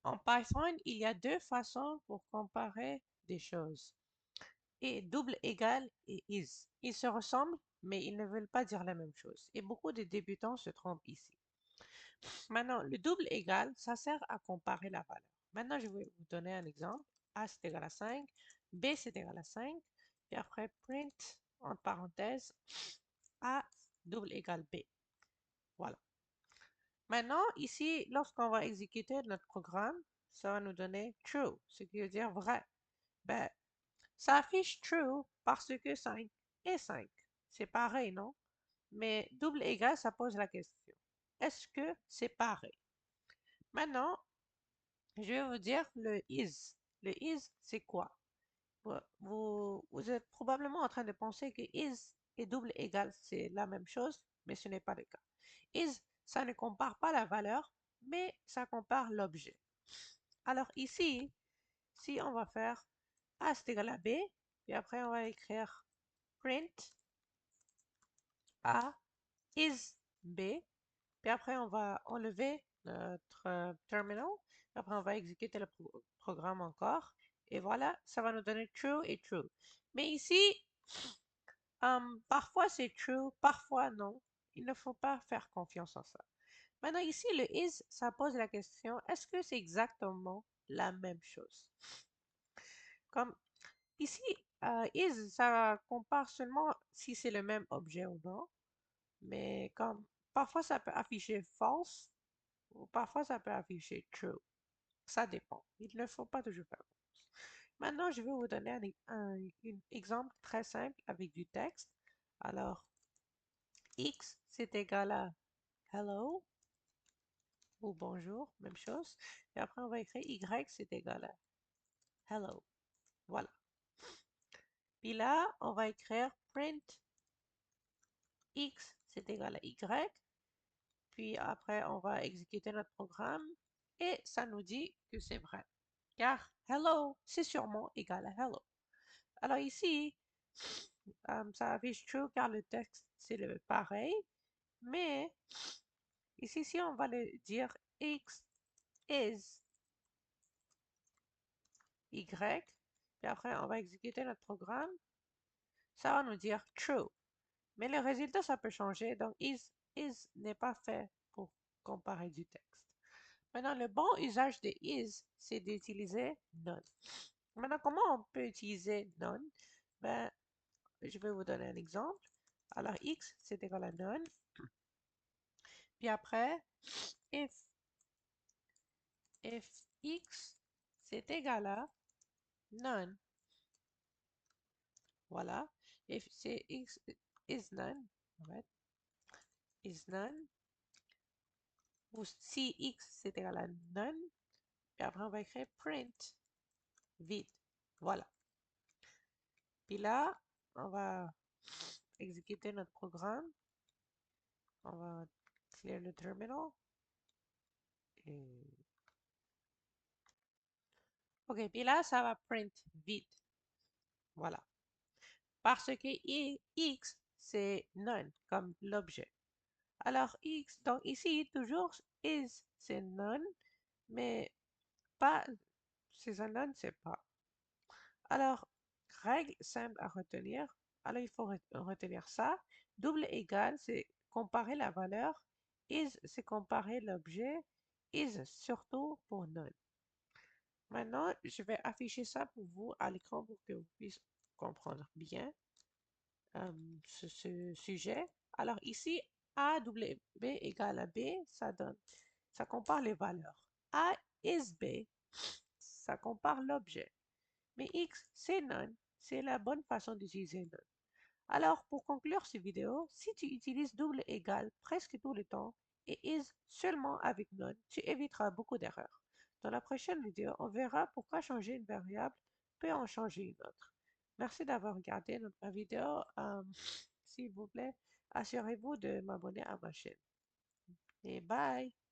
En Python, il y a deux façons pour comparer des choses. Et double égal et is. Ils se ressemblent, mais ils ne veulent pas dire la même chose. Et beaucoup de débutants se trompent ici. Maintenant, le double égal, ça sert à comparer la valeur. Maintenant, je vais vous donner un exemple. A c'est égal à 5, B c'est égal à 5, et après print, entre parenthèses, A double égal B. Voilà. Maintenant, ici, lorsqu'on va exécuter notre programme, ça va nous donner true, ce qui veut dire vrai. Ben, ça affiche true parce que 5 et 5. C'est pareil, non? Mais double égal, ça pose la question. Est-ce que c'est pareil? Maintenant, je vais vous dire le is. Le is, c'est quoi? Vous êtes probablement en train de penser que is et double égal, c'est la même chose, mais ce n'est pas le cas. Is, ça ne compare pas la valeur, mais ça compare l'objet. Alors ici, si on va faire A c'est égal à B, puis après on va écrire print A is B, puis après on va enlever notre terminal, après on va exécuter le programme encore, et voilà, ça va nous donner true et true. Mais ici, parfois c'est true, parfois non. Il ne faut pas faire confiance en ça. Maintenant ici, le is, ça pose la question, est-ce que c'est exactement la même chose? Comme ici, is, ça compare seulement si c'est le même objet ou non, mais comme parfois ça peut afficher false ou parfois ça peut afficher true. Ça dépend. Il ne faut pas toujours faire confiance. Maintenant, je vais vous donner un exemple très simple avec du texte. Alors, x c'est égal à hello ou bonjour, même chose. Et après, on va écrire y c'est égal à hello. Voilà. Puis là, on va écrire print x c'est égal à y. Puis après, on va exécuter notre programme et ça nous dit que c'est vrai. Car hello, c'est sûrement égal à hello. Alors ici, ça affiche true car le texte c'est le pareil. Mais ici, si on va le dire x is y, puis après on va exécuter notre programme, ça va nous dire true. Mais le résultat, ça peut changer. Donc is n'est pas fait pour comparer du texte. Maintenant, le bon usage de is, c'est d'utiliser none. Maintenant, comment on peut utiliser none? Ben, je vais vous donner un exemple. Alors, x, c'est égal à none. Puis après, if, if x, c'est égal à none. Voilà. If c'est x is none, right? Is none. Ou si x, c'est égal à none. Puis après, on va écrire print, vide. Voilà. Puis là, on va exécuter notre programme. On va clear le terminal. Et... OK, puis là, ça va print vide. Voilà. Parce que x, c'est none, comme l'objet. Alors, x, donc ici, toujours is, c'est none, mais pas, c'est un none, c'est pas. Alors, règle simple à retenir. Alors, il faut retenir ça. Double égal, c'est comparer la valeur. Is, c'est comparer l'objet. Is, surtout pour none. Maintenant, je vais afficher ça pour vous à l'écran pour que vous puissiez comprendre bien ce sujet. Alors ici, A W B égale à B, ça compare les valeurs. A is B, ça compare l'objet. Mais X, c'est none, c'est la bonne façon d'utiliser none. Alors, pour conclure cette vidéo, si tu utilises double égal presque tout le temps et is seulement avec none, tu éviteras beaucoup d'erreurs. Dans la prochaine vidéo, on verra pourquoi changer une variable peut en changer une autre. Merci d'avoir regardé notre vidéo. S'il vous plaît, assurez-vous de m'abonner à ma chaîne. Et bye!